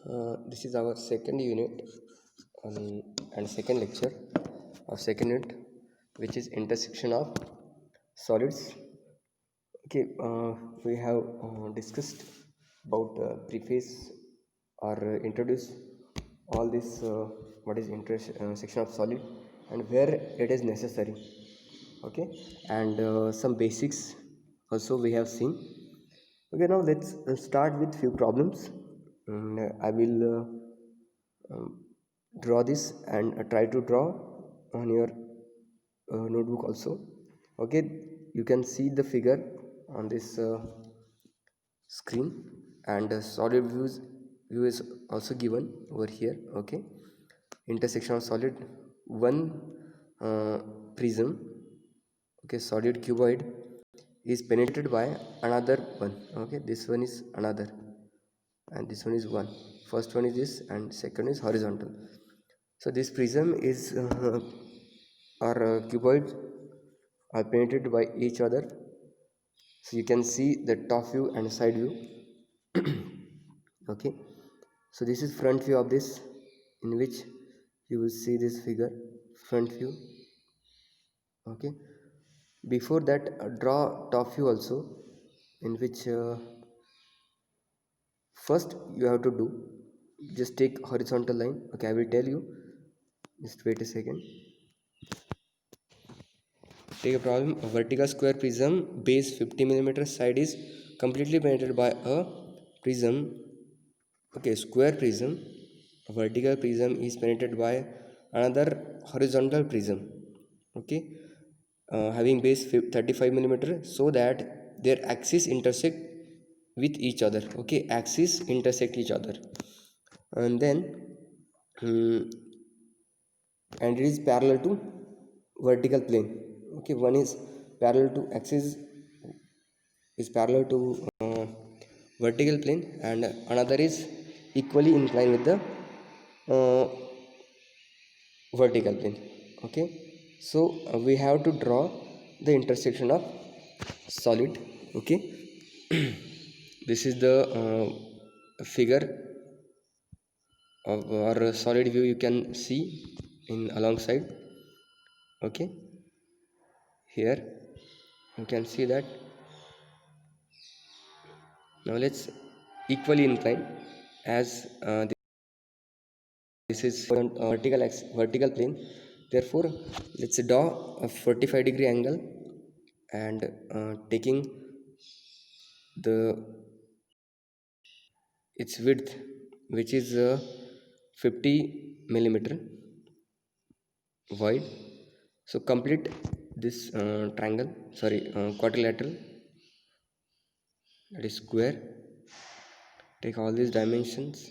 This is our second unit and second lecture of second unit, which is intersection of solids. Okay, we have discussed about preface or introduce all this what is intersection of solid and where it is necessary. Okay, and some basics also we have seen. Okay, now let's start with few problems. I will draw this and try to draw on your notebook also. Okay, you can see the figure on this screen, and solid view is also given over here. Okay, intersection of solid, one uh, prism, okay, solid cuboid is penetrated by another one. Okay, this one is another and this one is one. First one is this and second is horizontal. So this prism is or cuboids are penetrated by each other. So you can see the top view and side view. Okay, so this is front view of this, in which you will see this figure, front view. Okay, before that draw top view also, in which first you have to do, just take horizontal line. Okay, I will tell you, just wait a second. Take a problem: a vertical square prism, base 50 mm, side is completely penetrated by a prism. Okay, square prism, a vertical prism is penetrated by another horizontal prism. Okay, having base 35 mm, so that their axis intersect with each other. Okay, axis intersect each other, and then um, and it is parallel to vertical plane. Okay, one is parallel to axis, is parallel to vertical plane, and another is equally inclined with the uh, vertical plane. Okay, so we have to draw the intersection of solid. Okay, this is the figure of our solid view, you can see in alongside. Okay, here you can see that. Now let's equally incline, as this is vertical plane. Therefore, let's draw a 45-degree angle, and taking the its width, which is 50 millimeter wide. So complete this triangle, sorry, quadrilateral, that is square. Take all these dimensions.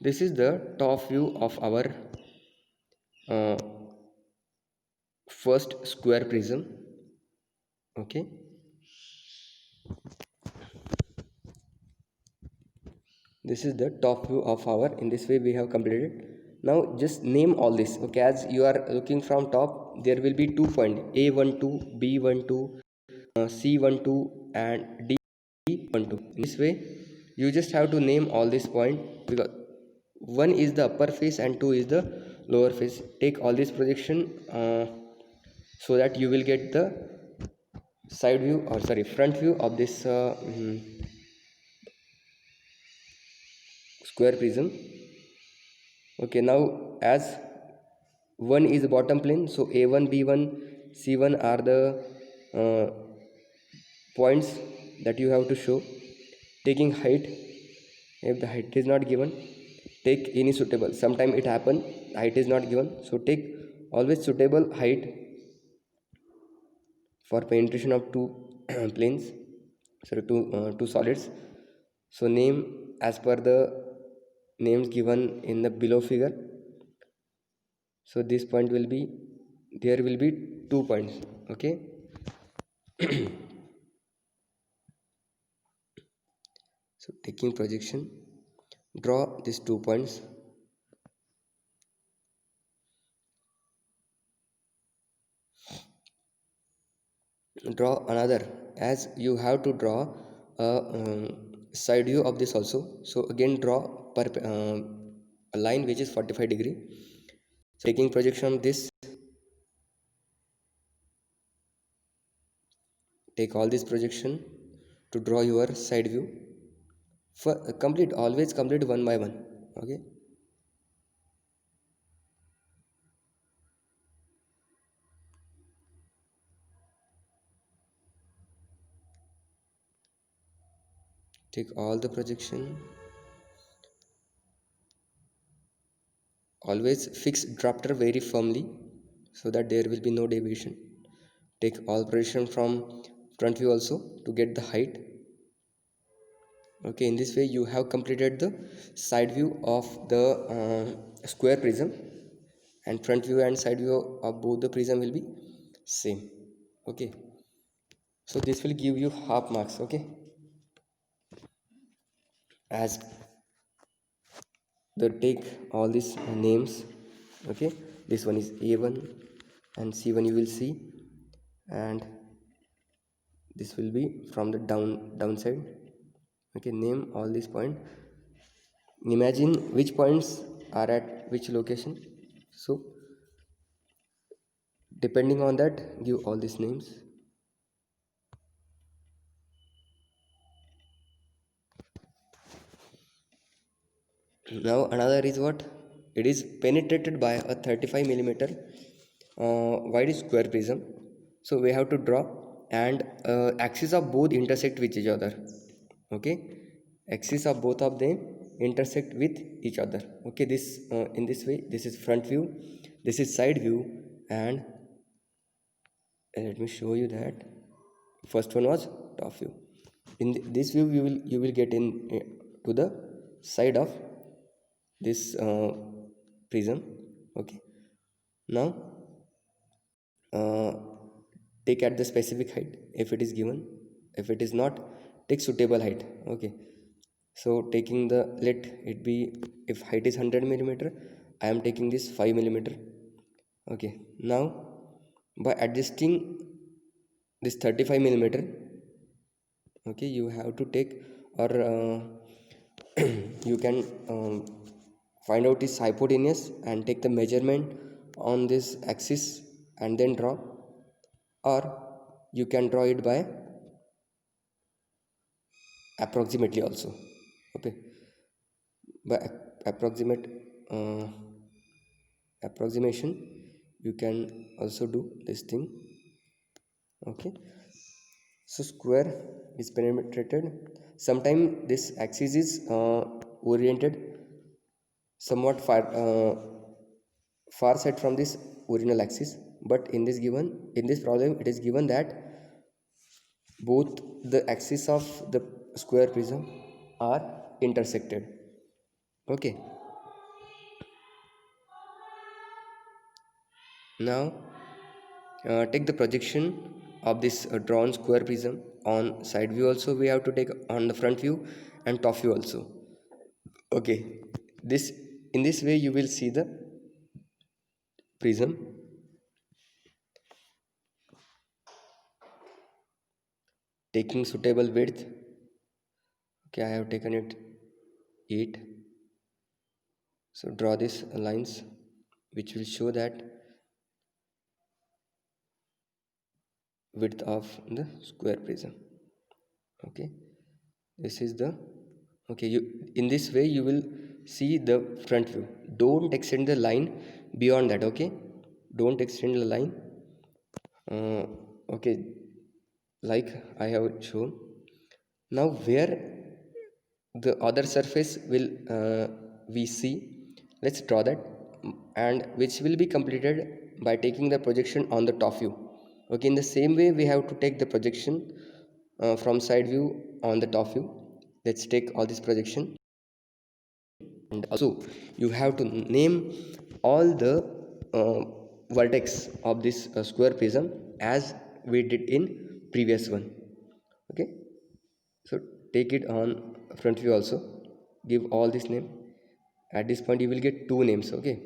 This is the top view of our uh, first square prism. Okay, this is the top view of our, in this way we have completed. Now just name all this. Okay, as you are looking from top, there will be 2 points, A12, B12, C12 and D12. In this way you just have to name all this point, because one is the upper face and two is the lower face. Take all this projection so that you will get the side view, or sorry, front view of this square prism. Okay, now as one is the bottom plane, so A1, B1, C1 are the uh, points that you have to show. Taking height, if the height is not given, take any suitable. Sometime it happen height is not given, so take always suitable height for penetration of two planes, sorry, two solids. So name as per the names given in the below figure. So this point will be, there will be 2 points. Okay, so taking projection, draw these 2 points. draw another, as you have to draw a side view of this also. So again draw a line which is 45 degree. So taking projection of this, take all this projection to draw your side view. For complete, always complete one by one. Okay, take all the projection. Always fix drafter very firmly so that there will be no deviation. Take all projection from front view also to get the height. Okay, in this way you have completed the side view of the square prism, and front view and side view of both the prism will be same. Okay, so this will give you half marks. Okay, as the take all these names. Okay, this one is A1 and C1 you will see, and this will be from the downside. Okay, name all these points, imagine which points are at which location. So depending on that, give all these names. Now another is what? It is penetrated by a 35 millimeter wide square prism. So we have to draw, and axes of both intersect with each other. Okay, axes of both of them intersect with each other. Okay, this in this way, this is front view, this is side view, and let me show you that first one was top view. In this view you will get in to the side of this prism. Okay, now uh, take at the specific height if it is given. If it is not, take suitable height. Okay, so taking the, let it be, if height is 100 millimeter, I am taking this 5 millimeter. Okay, now by adjusting this 35 millimeter, okay, you have to take, or you can find out its hypotenuse and take the measurement on this axis and then draw, or you can draw it by approximately also. Okay, by approximate uh, approximation you can also do this thing. Okay, so square is penetrated. Sometimes this axis is oriented somewhat far side from this original axis, but in this problem it is given that both the axes of the square prism are intersected. Okay, now take the projection of this drawn square prism on side view also we have to take on the front view and top view also. Okay, this, in this way you will see the prism. Taking suitable width, okay, I have taken it 8. So draw these lines which will show that width of the square prism. Okay, this is the, okay, you, in this way you will see the front view. Don't extend the line beyond that. Okay, don't extend the line. Okay, like I have shown. Now where the other surface will we see, let's draw that, and which will be completed by taking the projection on the top view. Okay, in the same way we have to take the projection from side view on the top view. Let's take all this projection, and also you have to name all the uh, vertex of this square prism as we did in previous one. Okay, so take it on front view also, give all this name. At this point you will get two names. Okay,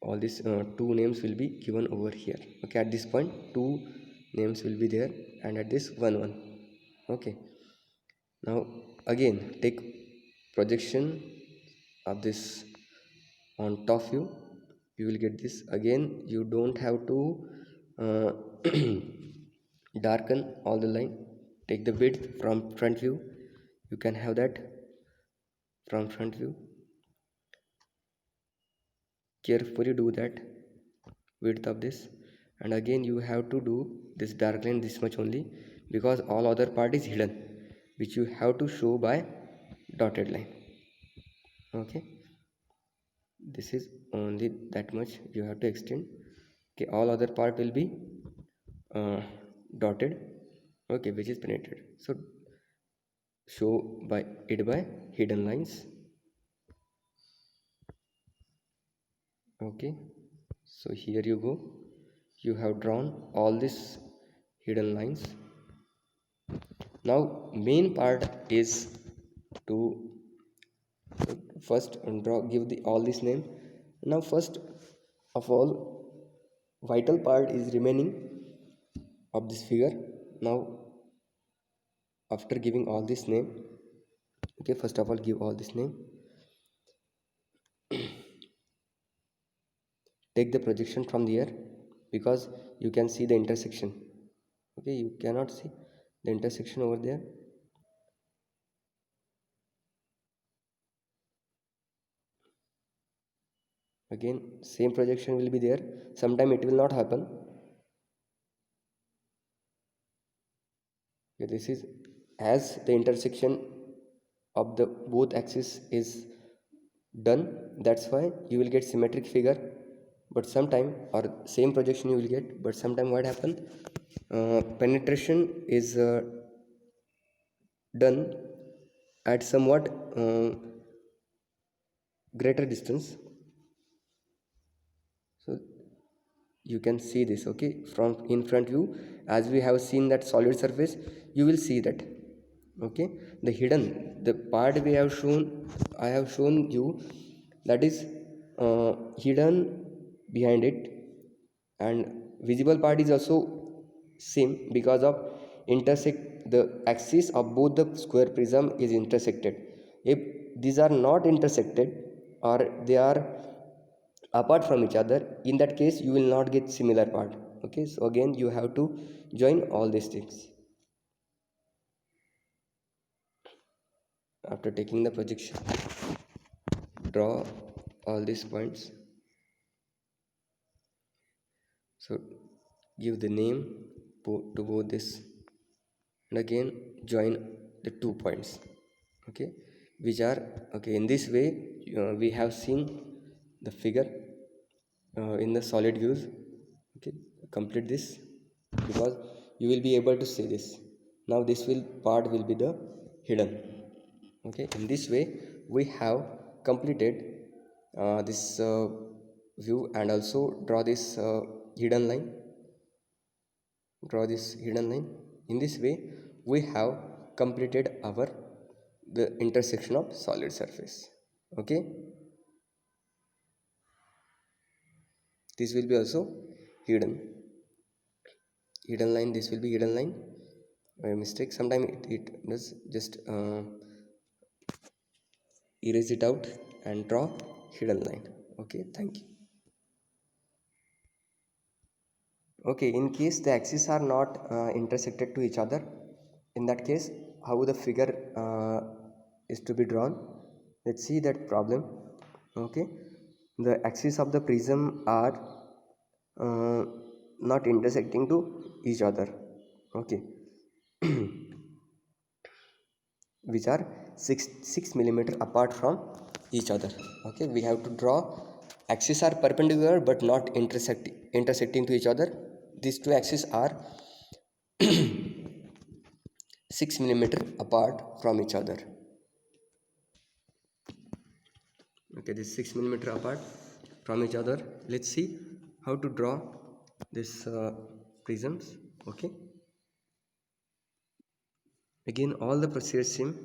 all these two names will be given over here. Okay, at this point two names will be there, and at this one. Okay, now again take projection of this on top view. You will get this. Again, you don't have to uh, darken all the line. Take the width from front view. You can have that from front view. Carefully do that width of this, and again you have to do this dark line this much only, because all other part is hidden, which you have to show by dotted line. Okay, this is only that much you have to extend. Okay, all other part will be dotted. Okay, which is penetrated, so show by it by hidden lines. Okay, so here you go, you have drawn all these hidden lines. Now main part is to first draw, give the all this name. Now first of all, vital part is remaining of this figure. Now after giving all this name, okay, first of all give all this name, take the projection from the air, because you can see the intersection. Okay, you cannot see the intersection over there. Again same projection will be there, sometime it will not happen. Okay, this is as the intersection of the both axis is done, that's why you will get symmetric figure. But sometime, or same projection you will get, but sometime what happen, penetration is done at somewhat greater distance. So you can see this. Okay, from in front view, as we have seen that solid surface, you will see that. Okay, the hidden, the part we have shown, I have shown you, that is hidden behind it, and visible part is also same, because of intersect, the axis of both the square prism is intersected. If these are not intersected, or they are apart from each other, in that case you will not get similar part. Okay, so again you have to join all these things. After taking the projection, draw all these points. So give the name to both this, and again join the 2 points. Okay, which are, okay, in this way we have seen the figure in the solid views. Okay, complete this, because you will be able to see this. Now this will part will be the hidden. Okay, in this way we have completed this view, and also draw this hidden line. Draw this hidden line. In this way we have completed our the intersection of solid surface. Okay, this will be also hidden line. This will be hidden line. By mistake, sometimes it does just erase it out and draw hidden line. Okay, thank you. Okay, in case the axes are not intersected to each other, in that case how the figure is to be drawn, let's see that problem. Okay, the axis of the prism are uh, not intersecting to each other. Okay, which are 6 millimeter apart from each other. Okay, we have to draw, axes are perpendicular but not intersecting to each other. These two axes are 6 millimeter apart from each other. Okay, this 6 millimeter apart from each other. Let's see how to draw this prisms. Okay, again all the procedure same.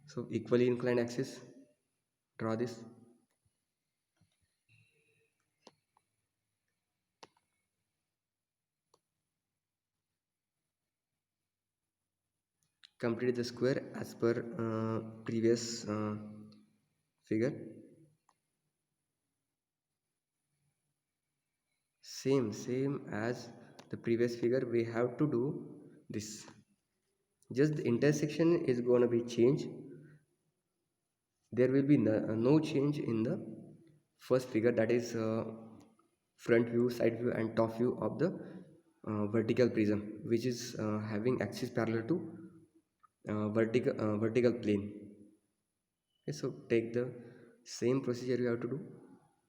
So equally inclined axis, Draw this. Complete the square as per previous figure. Same as the previous figure, we have to do this. Just the intersection is going to be changed. There will be no change in the first figure, that is front view, side view and top view of the vertical prism, which is having axis parallel to vertical plane. Okay, so take the same procedure you have to do.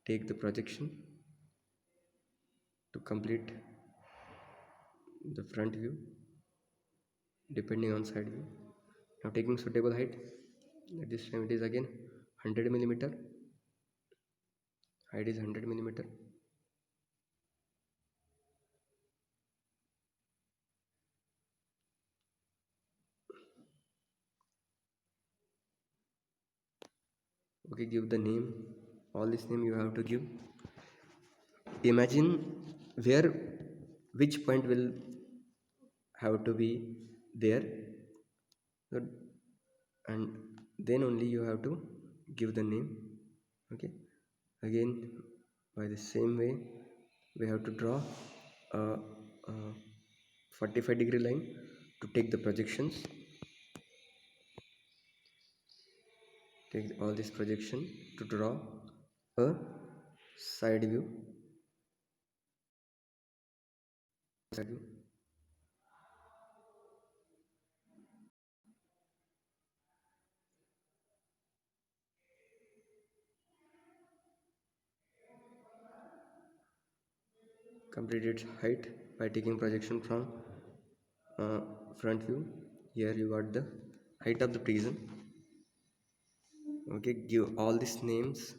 Take the projection to complete the front view depending on side view. Now taking suitable height, at this time it is again 100 millimeter. Height is 100 millimeter. Okay, give the name. All this name you have to give. Imagine where which point will have to be there, and then only you have to give the name. Okay, again by the same way we have to draw a 45-degree line to take the projections. Take all this projection to draw a side view. Complete its height by taking projection from front view. Here you got the height of the prism. Okay, give all these names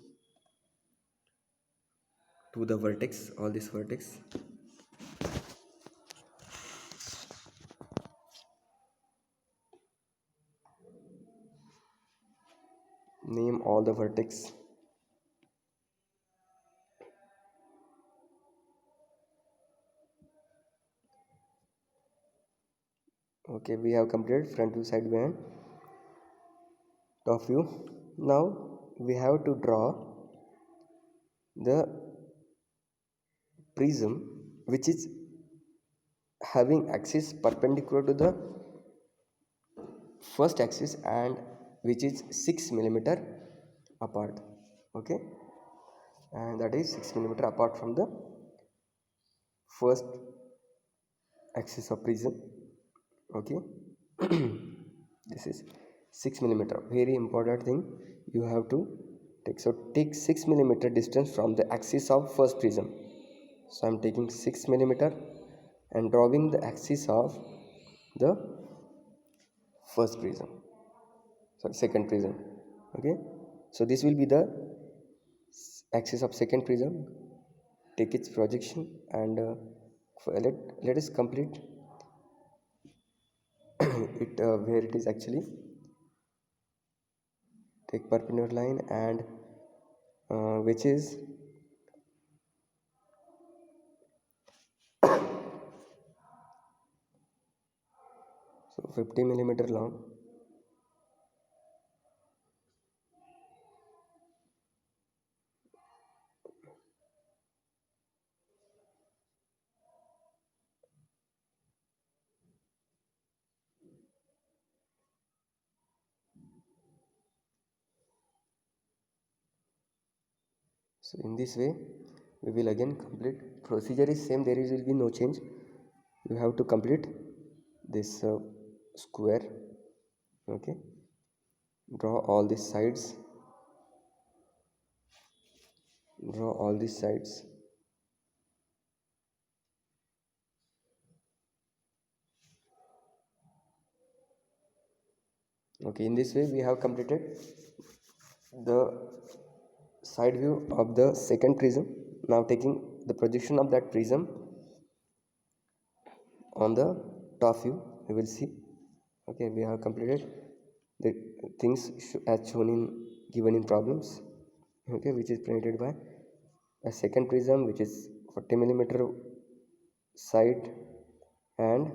to the vertex, all this vertex. Name all the vertex. Okay, we have completed front view, side view and top view. Now we have to draw the prism which is having axis perpendicular to the first axis and which is 6 millimeter apart. Okay, and that is 6 millimeter apart from the first axis of prism. Okay, this is 6 millimeter. Very important thing you have to take. So take 6 millimeter distance from the axis of first prism. So I am taking 6 millimeter and drawing the axis of the first prism, sorry, second prism. Okay, so this will be the axis of second prism. Take its projection and let us complete it where it is actually. Take perpendicular line and which is 50 millimeter long. So in this way we will again complete. Procedure is same, there will be no change. You have to complete this square. Okay, draw all these sides, draw all these sides. Okay, in this way we have completed the side view of the second prism. Now taking the projection of that prism on the top view, we will see. Okay, we have completed the things as shown in given in problems, okay, which is penetrated by a second prism which is 40 millimeter side and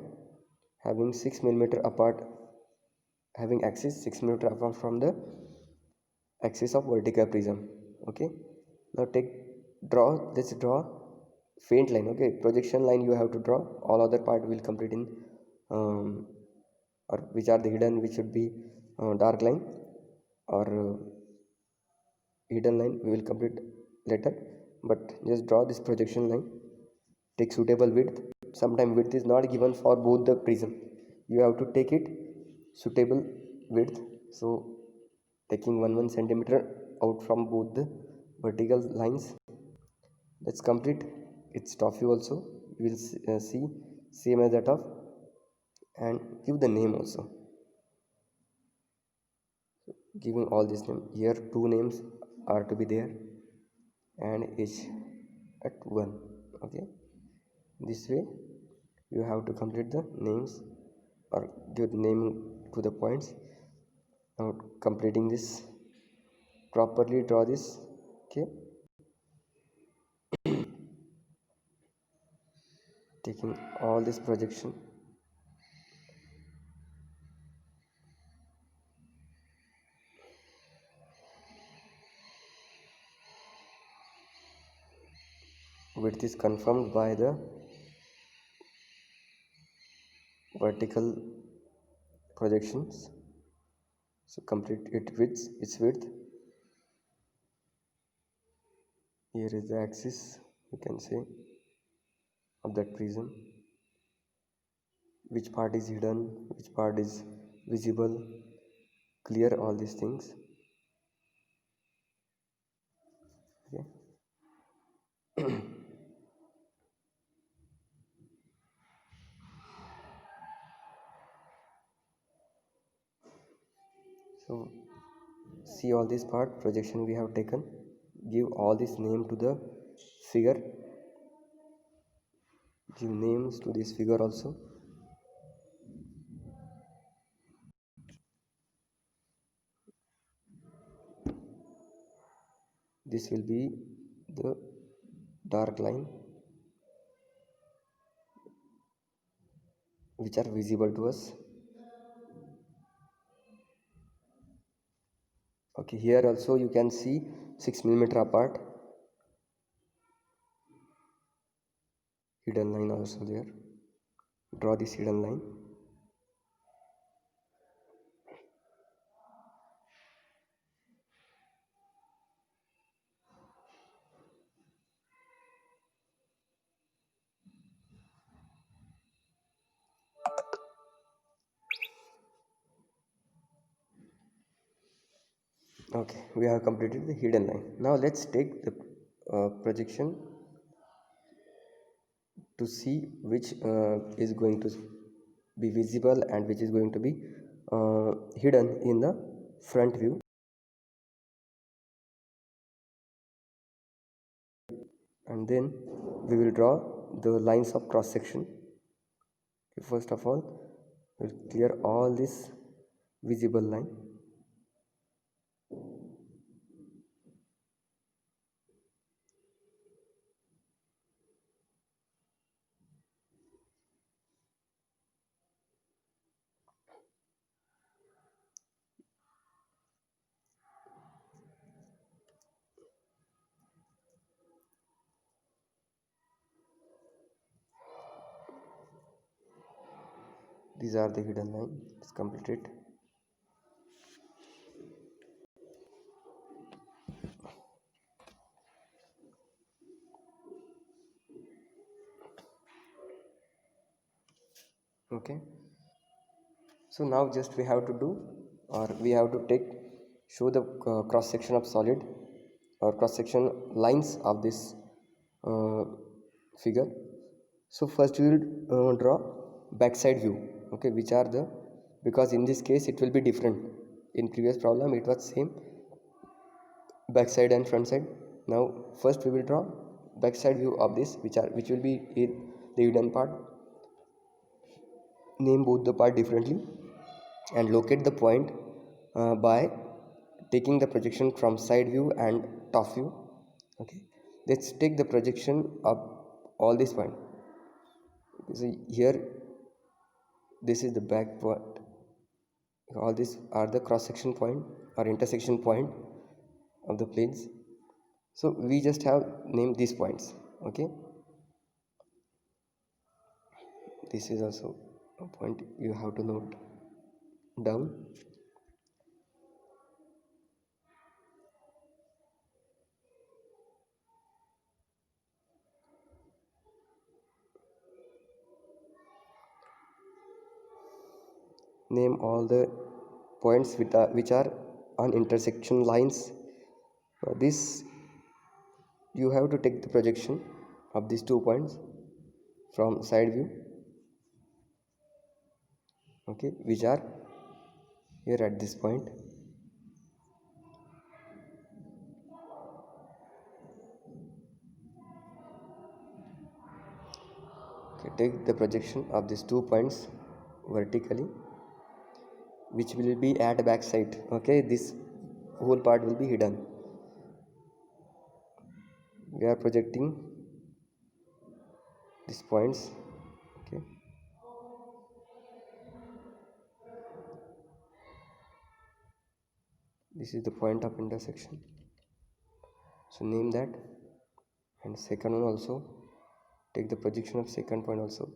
having 6 millimeter apart, having axis 6 millimeter apart from the axis of vertical prism. Okay, now let's draw faint line. Okay, projection line you have to draw, all other part will complete in or which are the hidden, which should be dark line or hidden line, we will complete later, but just draw this projection line. Take suitable width. Sometimes width is not given for both the prism, you have to take it suitable width. So taking 1 centimeter out from both the vertical lines. Let's complete its top view also. We will see same as that of, and give the name also, giving all this name. Here two names are to be there and each at one. Okay, this way you have to complete the names or give the name to the points. Now completing this, properly draw this. Okay, taking all this projection, width is confirmed by the vertical projections. So complete its width. Here is the axis, you can say, of that prism, which part is hidden, which part is visible. Clear all these things. Okay. So see all this part projection we have taken, give all this name to the figure, give names to this figure also. This will be the dark line which are visible to us. Okay, here also you can see 6 millimeter apart, hidden line also there. Draw this hidden line. Okay, we have completed the hidden line. Now let's take the projection to see which is going to be visible and which is going to be hidden in the front view. And then we will draw the lines of cross section. First of all, we'll clear all this visible line. These are the hidden line. It's completed. Okay, so now just we have to do, or we have to show the cross section of solid or cross section lines of this uh, figure. So first we will draw backside view. Okay, which are the, because in this case it will be different. In previous problem it was same backside and front side. Now first we will draw backside view of this, which will be in the hidden part. Name both the part differently and locate the point by taking the projection from side view and top view. Okay, let's take the projection of all this point. So here this is the back point, all these are the cross section point or intersection point of the planes. So we just have named these points. Okay, this is also a point you have to note down. Name all the points which are on intersection lines. This you have to take the projection of these 2 points from side view, okay, which are here at this point. Okay, take the projection of these 2 points vertically, which will be at back side. Okay, this whole part will be hidden. We are projecting these points. Okay, this is the point of intersection, so name that. And second one also, take the projection of second point also.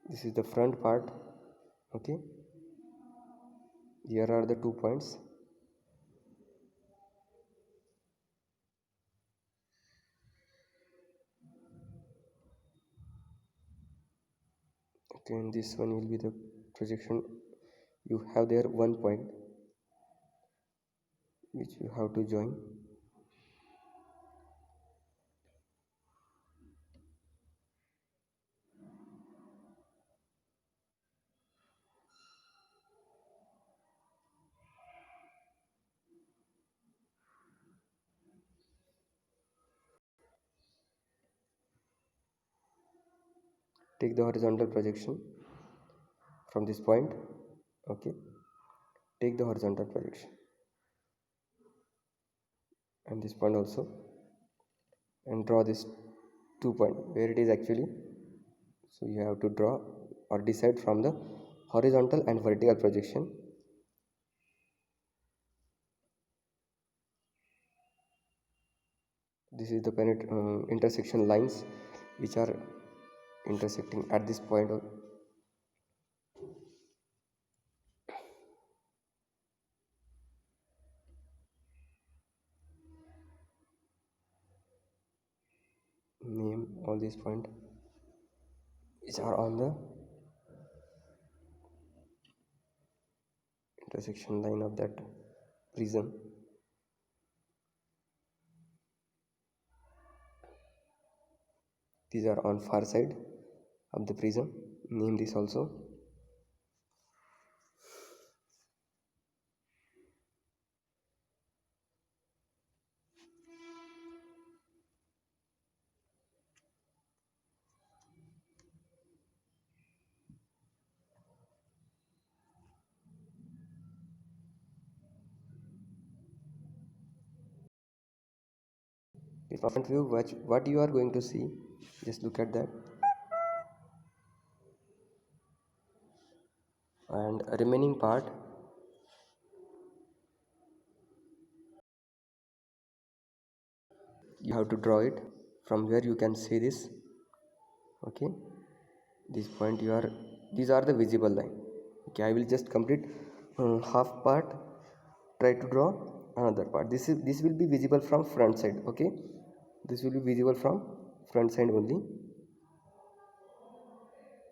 This is the front part. Okay, here are the 2 points. Okay, and this one will be the projection. You have there 1 point which you have to join. Take the horizontal projection from this point. Okay, take the horizontal projection and this point also, and draw this 2 point where it is actually. So you have to draw or decide from the horizontal and vertical projection. This is the intersection lines which are intersecting at this point. Name all these points which are on the intersection line of that prism. These are on far side of the prism. Name this also. In front view, what you are going to see, just look at that. And remaining part, you have to draw it from where you can see this. Okay, this point you are, these are the visible line. Okay, I will just complete half part, try to draw another part. This will be visible from front side. Okay, this will be visible from front side only.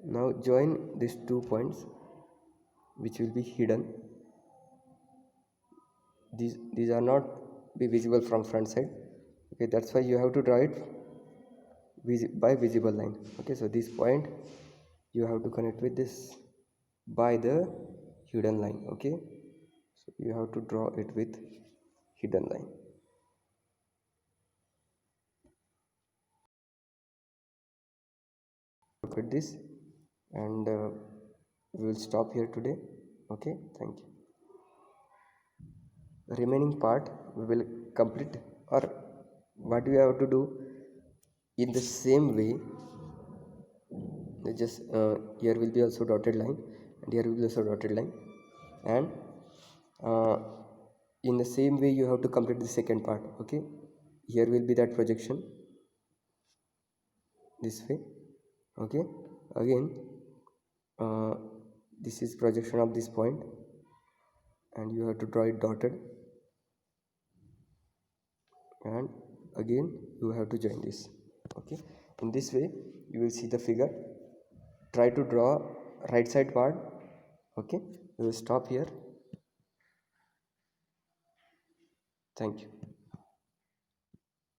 Now join these 2 points which will be hidden. These are not be visible from front side. Okay, that's why you have to draw it by visible line. Okay, so this point you have to connect with this by the hidden line. Okay, so you have to draw it with hidden line. look at this, and we will stop here today. Okay, thank you. Remaining part we will complete, or what we have to do in the same way. Just here will be also dotted line, and here will be also dotted line, and uh, in the same way you have to complete the second part. Okay, here will be that projection this way. Okay, again uh, this is projection of this point, and you have to draw it dotted, and again you have to join this. Okay, in this way you will see the figure. Try to draw right side part. Okay, we will stop here. Thank you.